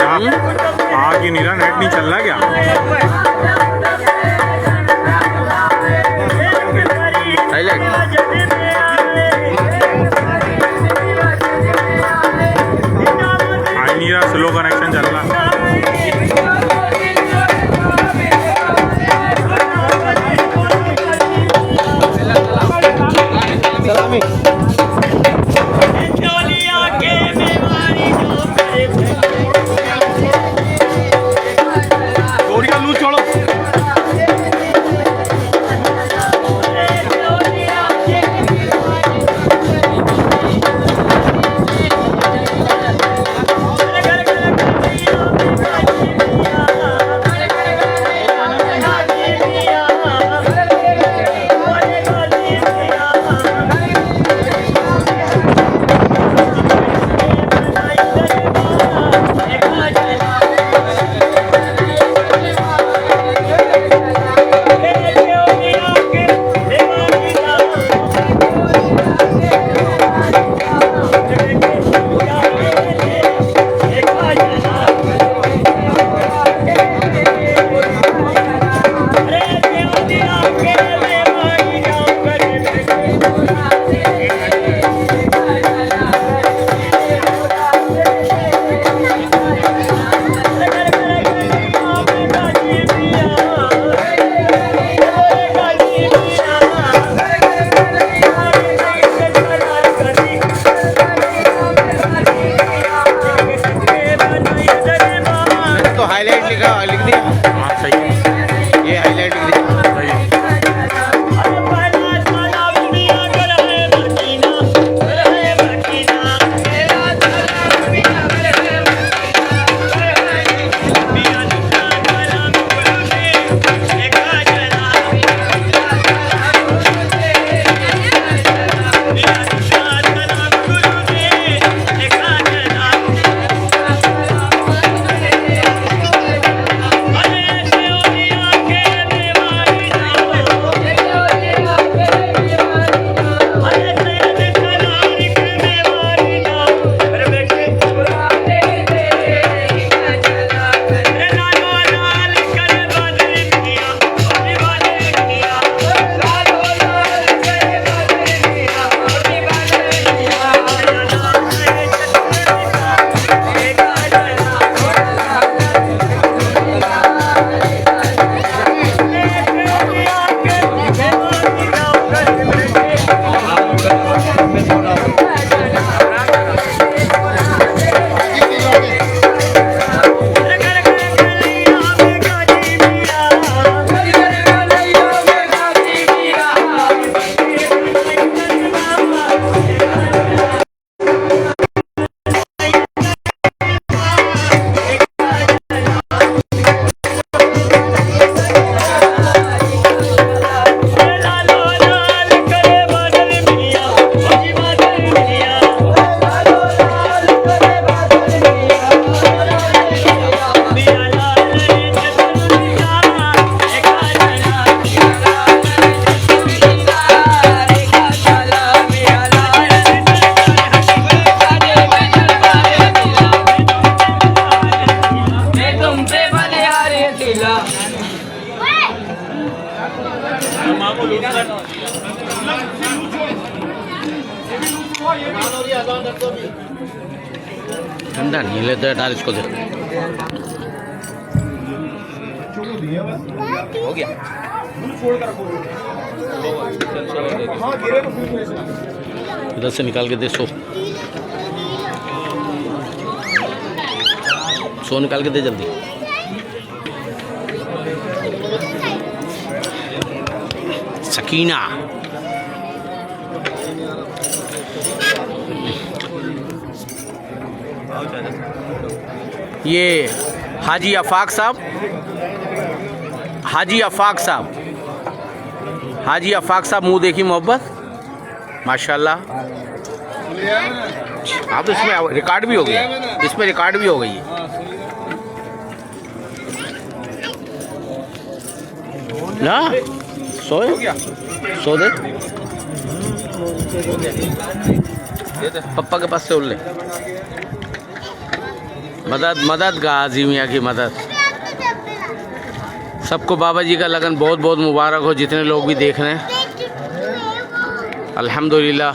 आग ही नीला नेट नहीं चल रहा क्या? आई नीरा स्लो कनेक्शन चल रहा। ठंडा नहीं लेते डाल इसको दे। हो गया इधर से निकाल के दे। सो निकाल के दे जल्दी। सकीना ये हाजी अफाक साहब, हाजी अफाक साहब, हाजी अफाक साहब मुंह देखी मोहब्बत माशाल्लाह। आप तो इसमें रिकॉर्ड भी हो गई, इसमें रिकॉर्ड भी हो गई है। ना सोए सो दे पप्पा के पास से उड़ ले। मदद मदद गाजी मियाँ की मदद। सबको बाबा जी का लगन बहुत बहुत मुबारक हो, जितने लोग भी देख रहे हैं अल्हम्दुलिल्लाह।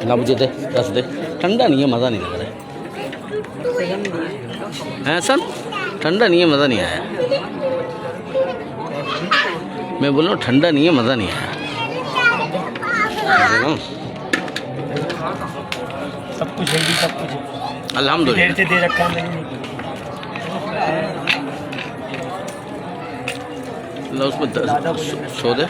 ना मुझे दे, रस दे। ठंडा नहीं है, मज़ा नहीं लग रहा है सन, ठंडा नहीं है, मज़ा नहीं आया। मैं बोल रहा हूँ ठंडा नहीं है, मज़ा नहीं आया। सब कुछ है, सब कुछ अल्हम्दुलिल्लाह देर से दे रखा है। लो उसमें सो दे।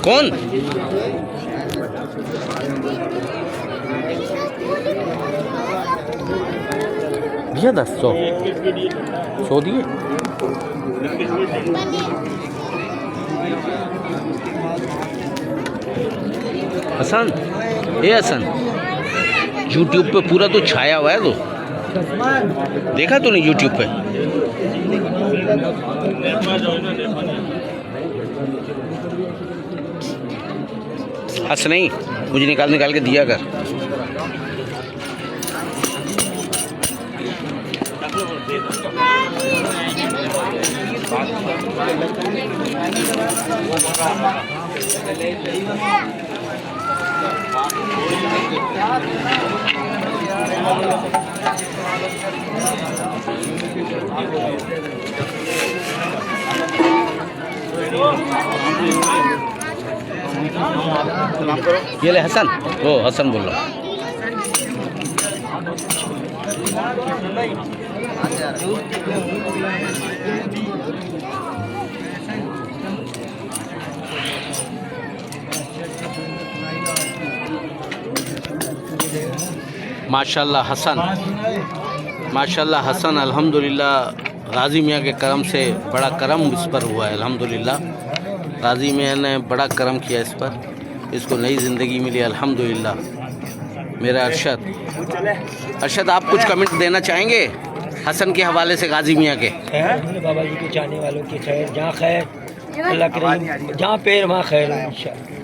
कौन भैया 100 दिए। हसन, ए हसन, यूट्यूब पे पूरा तो छाया हुआ है, तो देखा तो नहीं यूट्यूब पे? हंस नहीं, मुझे निकाल के दिया कर। ये ले हसन, ओ हसन बोल रहा। माशाल्लाह हसन, माशाल्लाह हसन, अल्हम्दुलिल्लाह गाजी मियाँ के करम से बड़ा करम इस पर हुआ है। अल्हम्दुलिल्लाह गाजी मियाँ ने बड़ा करम किया इस पर, इसको नई ज़िंदगी मिली अल्हम्दुलिल्लाह। मेरा अरशद आप कुछ कमेंट देना चाहेंगे हसन के हवाले से गाजी मियाँ के? बाबा जी के चाहने वालों की खैर, जहाँ खैर अल्लाह करे, जहाँ पैर वहाँ खैर,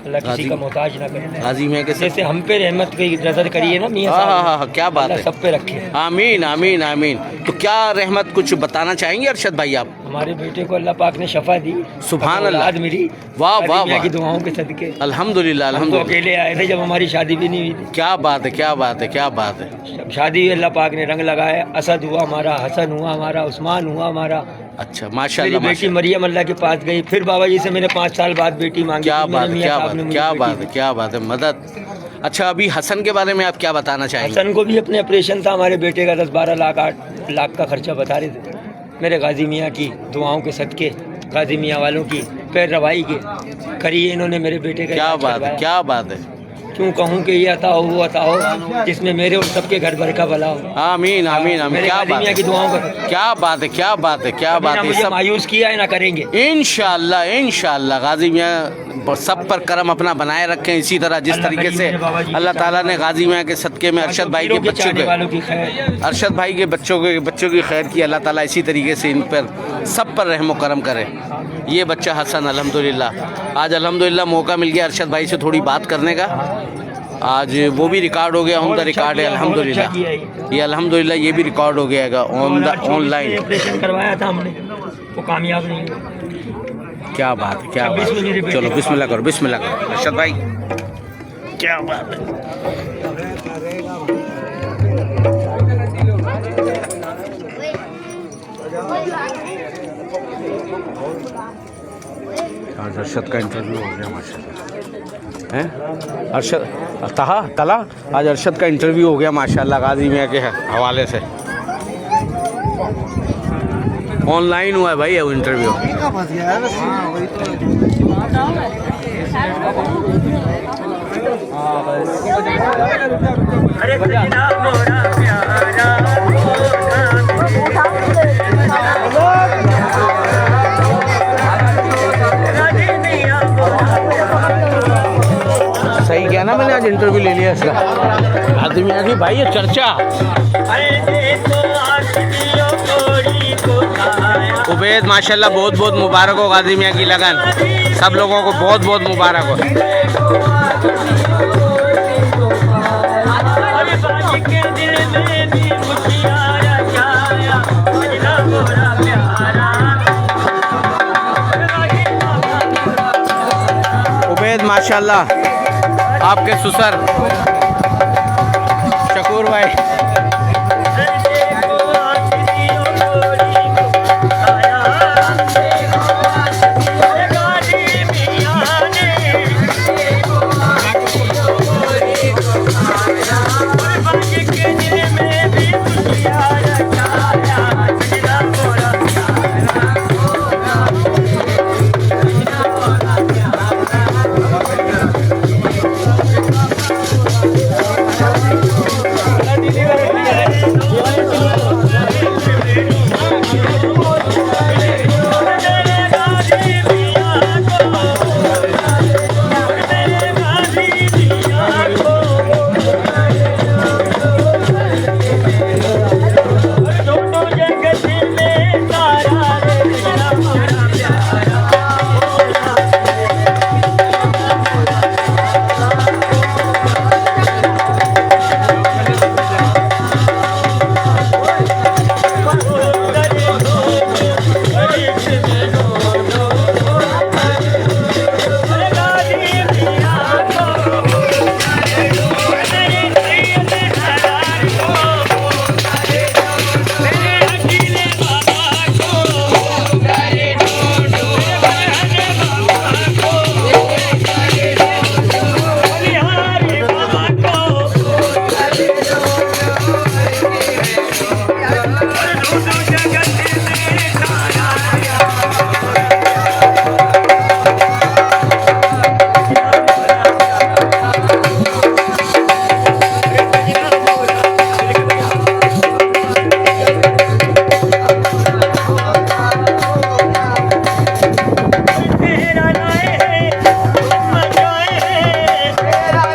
अल्लाह किसी का मोहताज ना करे। गाजी मियाँ के जैसे हम पे रहमत की नजर करिए ना मियाँ, हाँ, क्या बात है, सब पे रखे। आमीन आमीन आमीन। तो क्या रहमत कुछ बताना चाहेंगे अरशद भाई आप? हमारे बेटे को अल्लाह पाक ने शफा दी, सुभान अल्लाह, मिली। वाह वाह वाह की दुआओं के सदके अल्हम्दुलिल्लाह अल्हम्दुलिल्लाह। अकेले आए थे जब हमारी शादी भी नहीं हुई थी। क्या बात है, क्या बात है, क्या बात है। शादी अल्लाह पाक ने रंग लगाया, असद हुआ हमारा, हसन हुआ हमारा, उस्मान हुआ हमारा। अच्छा माशाल्लाह। मेरी बेटी मरियम अल्लाह के पास गई, फिर बाबा जी से मैंने 5 साल बाद बेटी मांगी। क्या बात है, क्या बात है, क्या बात है, क्या बात है, मदद। अच्छा अभी हसन के बारे में आप क्या बताना चाहेंगे? हसन को भी अपने ऑपरेशन था, हमारे बेटे का 10-12 लाख 8 लाख का खर्चा बता रहे थे। मेरे गाजी मियाँ की दुआओं के सदके, गाजी मियाँ वालों की पैर रवाई के करिए इन्होंने मेरे बेटे का। क्या बात है, क्या बात है। क्यों कहूँ कि ये अता हो वो अता हो, जिसमें मेरे और सबके घर भर का भला हो। आमीन आमीन आमीन। क्या बात है, की दुआओं का क्या बात है, क्या बात है, क्या बात है। सब मायूस किया है ना करेंगे इंशाअल्लाह इंशाअल्लाह। गाजी मियाँ सब पर करम अपना बनाए रखें इसी तरह, जिस तरीके से अल्लाह ताला ने गाजी मियाँ के सदके में अरशद भाई के बच्चों के, अरशद भाई के बच्चों की खैर की अल्लाह ताला इसी तरीके से इन पर सब पर रहम करम करे। ये बच्चा हसन अल्हम्दुलिल्लाह, आज अल्हम्दुलिल्लाह मौका मिल गया अरशद भाई से थोड़ी बात करने का। आज वो भी रिकॉर्ड हो गया, ऑन द रिकॉर्ड है अल्हम्दुलिल्लाह। ये अल्हम्दुलिल्लाह ये भी रिकॉर्ड हो गया ऑनलाइन। ऑपरेशन करवाया था हमने, वो कामयाब नहीं हुआ। क्या बात है, क्या बात है। चलो बिस्मिल्लाह करो, बिस्मिल्लाह करो अरशद भाई। क्या बात है। आज अरशद का इंटरव्यू हो गया माशाल्लाह, हैं अरशद तला आज अरशद का इंटरव्यू हो गया माशाल्लाह गाजी मियाँ के हवाले से। ऑनलाइन हुआ है भाई वो इंटरव्यू। अरे इसका गाजी मियाँ की भाई ये चर्चा। उबैद माशाल्लाह बहुत बहुत मुबारक हो गाजी मियाँ की लगन, सब लोगों को बहुत बहुत मुबारक हो। उबैद माशाल्लाह आपके ससुर शकूर भाई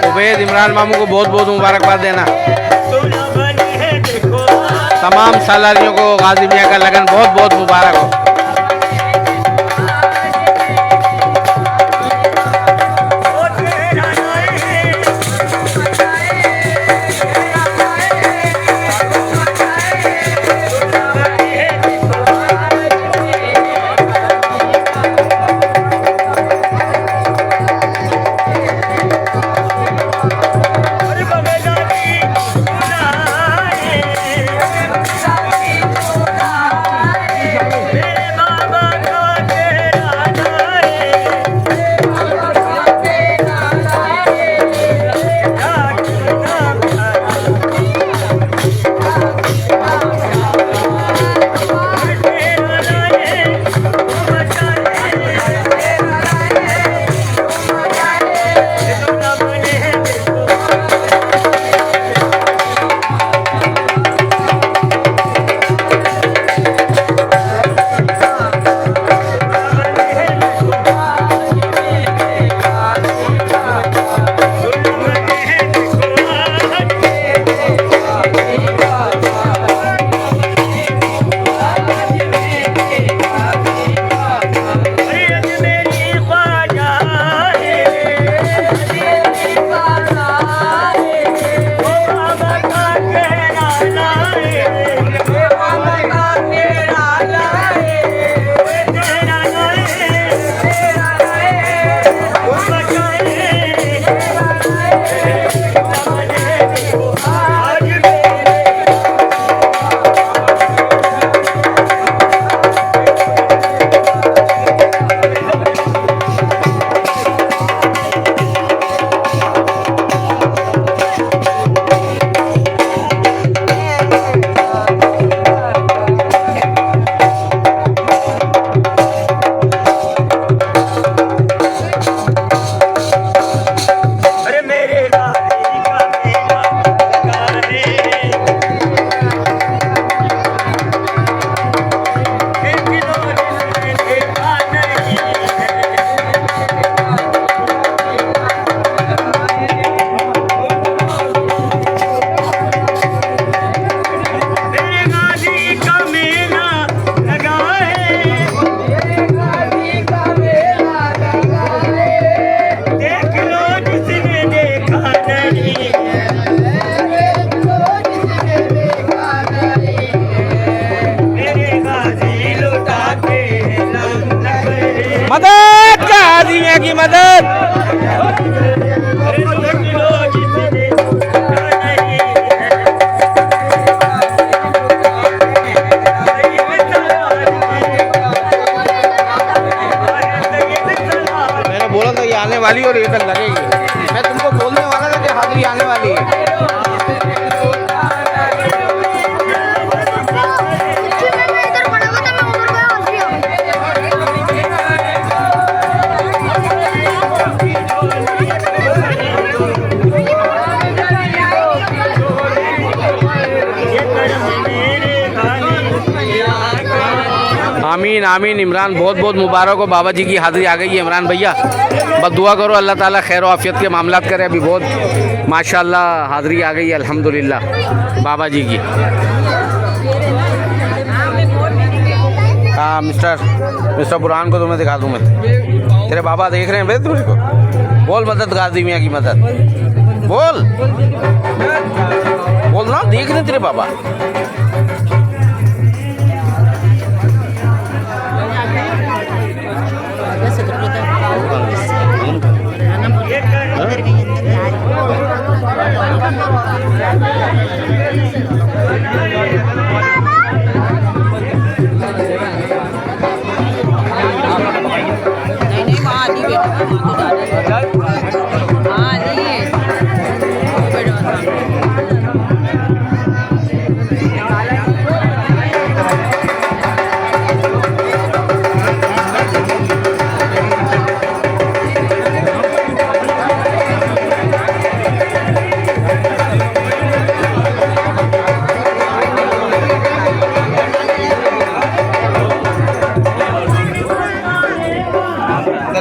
उबैद इमरान मामू को बहुत बहुत मुबारकबाद देना। तमाम सालारियों को गाजी मियाँ का लगन बहुत बहुत मुबारक हो। मेरे वाली और ये कल लगेगी। मैं तुमको बोलने वाला था कि हाजिरी आने वाली है। आमीन आमीन। इमरान बहुत बहुत मुबारक हो, बाबा जी की हाज़िरी आ गई है। इमरान भैया बस दुआ करो अल्लाह ताला खैर और आफियत के मामलात करे। अभी बहुत माशाल्लाह हाज़िरी आ गई है अल्हम्दुलिल्लाह बाबा जी की। हाँ मिस्टर बुरहान को तुम्हें दिखा दूँ मैं, तेरे बाबा देख रहे हैं भाई तुझे को। बोल मदद गाजी मियाँ की मदद, बोल बोल ना, देख रहे तेरे बाबा।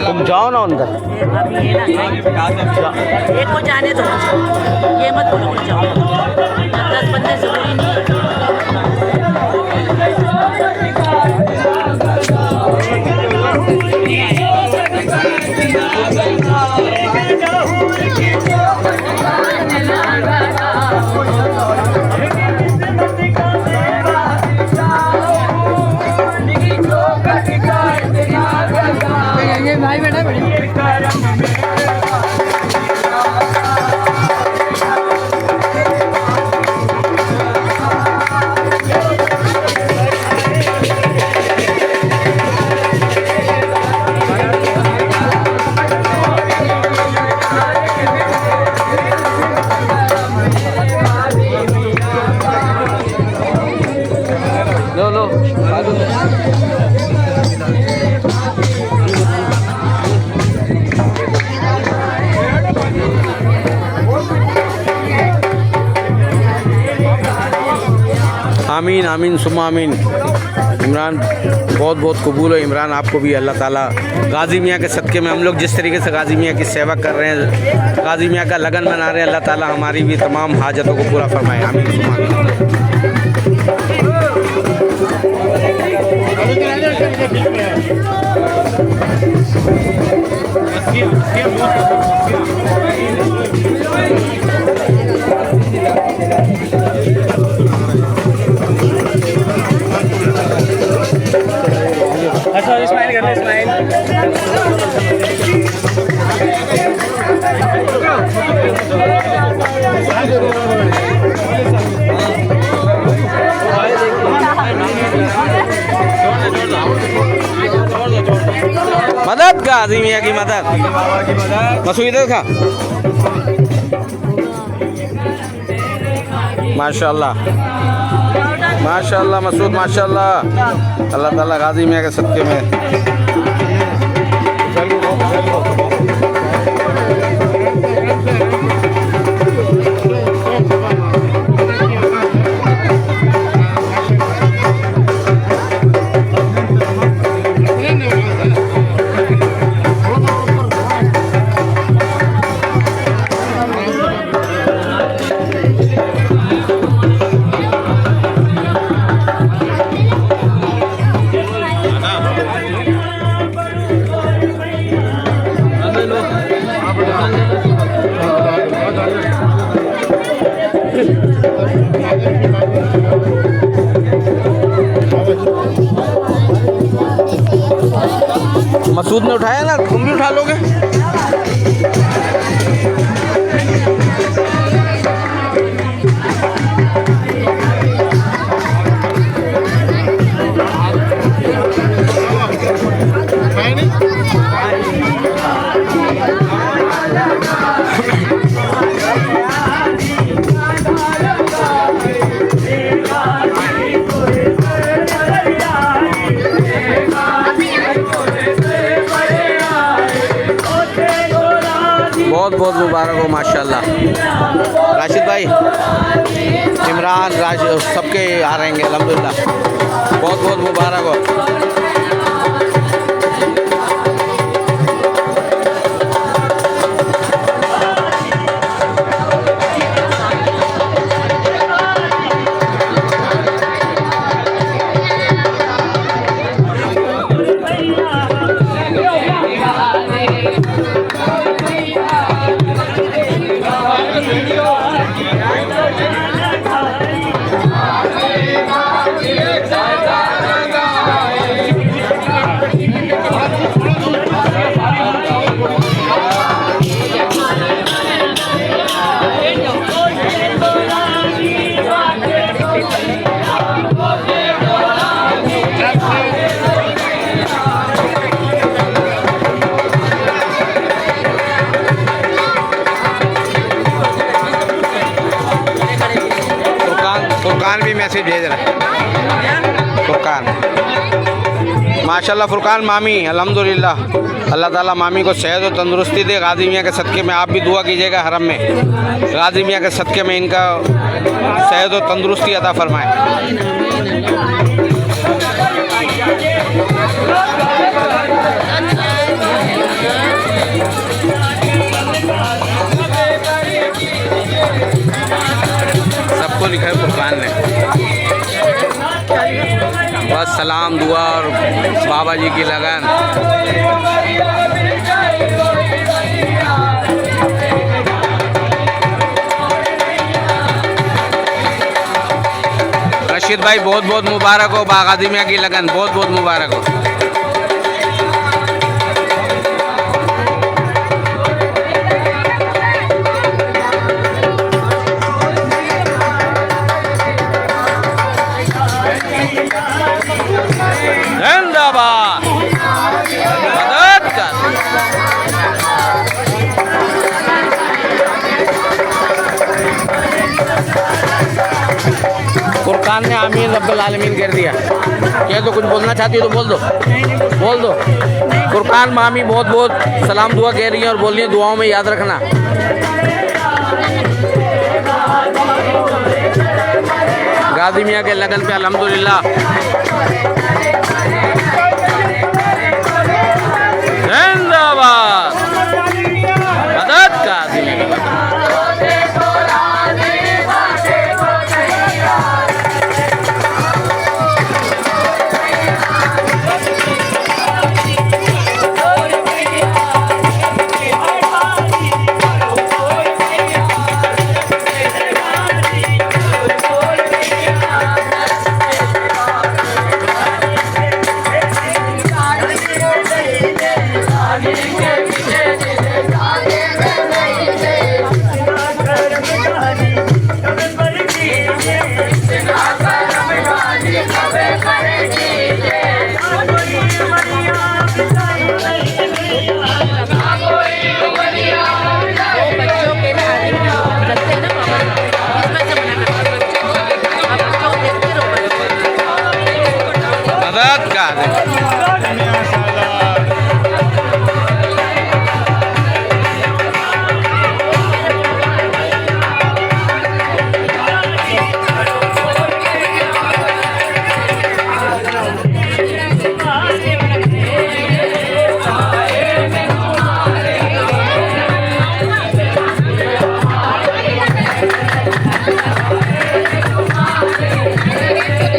तुम जाओ ना अंदर। एक को जाने दो, ये मत बोलो कि जाओ, 10 बंदे जरूरी नहीं है। भाई बेटा बड़ी लो आमीन आमीन सुम्मा आमीन। इमरान बहुत बहुत कबूल हो। इमरान आपको भी अल्लाह ताला गाजी मियाँ के सदक़े में, हम लोग जिस तरीके से गाजी मियाँ की सेवा कर रहे हैं, गाजी मियाँ का लगन मना रहे हैं, अल्लाह ताला हमारी भी तमाम हाजतों को पूरा फरमाए। आमीन सुम्मा स्माइल कर ले, स्माइल। मदद गाजी मियाँ की मदद। मसूद इधर खा। माशाल्लाह माशाल्लाह मसूद माशाल्लाह। अल्लाह ताला गाजी मियाँ के सदक़े में। मसूद ने उठाया ना, तुम भी उठा लोगे। बहुत मुबारक हो माशाल्लाह। राशिद भाई, इमरान, राशिद सबके आ रहेंगे अल्हम्दुलिल्लाह, बहुत बहुत मुबारक हो। फुरकान भी मैसेज भेज रहा है। फुरकान माशाल्लाह, फुरकान मामी अल्हम्दुलिल्लाह, अल्लाह ताला मामी को सेहत और तंदुरुस्ती दे। गाजी मियाँ के सदक़े में आप भी दुआ कीजिएगा हरम में, गाजी मियाँ के सदक़े में इनका सेहत और तंदुरुस्ती अता फरमाए। सबको लिखा है फुरकान ने, बस सलाम दुआ और बाबा जी की लगन। रशीद भाई बहुत बहुत मुबारक हो, बागाजी मियाँ की लगन बहुत बहुत मुबारक हो। जिंदाबाद, मदद कर। फुरकान ने आमीन रब्बुल आलमीन कर दिया। क्या तो कुछ बोलना चाहती हो तो बोल दो, बोल दो। फुरकान मामी बहुत बहुत सलाम दुआ कह रही है और बोल रही है दुआओं में याद रखना। गाजी मियाँ के लगन पे अल्हम्दुलिल्लाह। जिंदाबाद, मदद गाजी मियाँ की।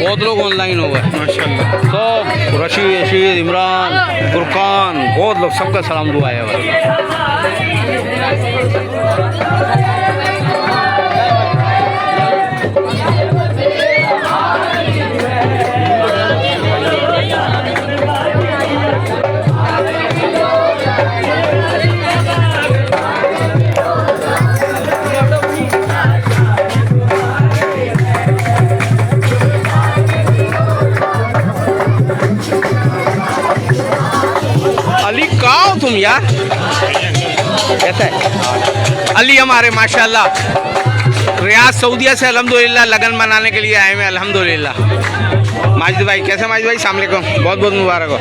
बहुत लोग ऑनलाइन हो गए माशाल्लाह। सब रशीद, इमरान, फुरकान, बहुत लोग, सबका सलाम दुआ है। अली कहाँ हो तुम यार? कैसा है अली? हमारे माशाल्लाह रियाद सऊदीया से अल्हम्दुलिल्लाह लगन मनाने के लिए आए हैं अल्हम्दुलिल्लाह। माजिद भाई कैसे? माजिद भाई अस्सलाम वालेकुम, बहुत बहुत मुबारक हो।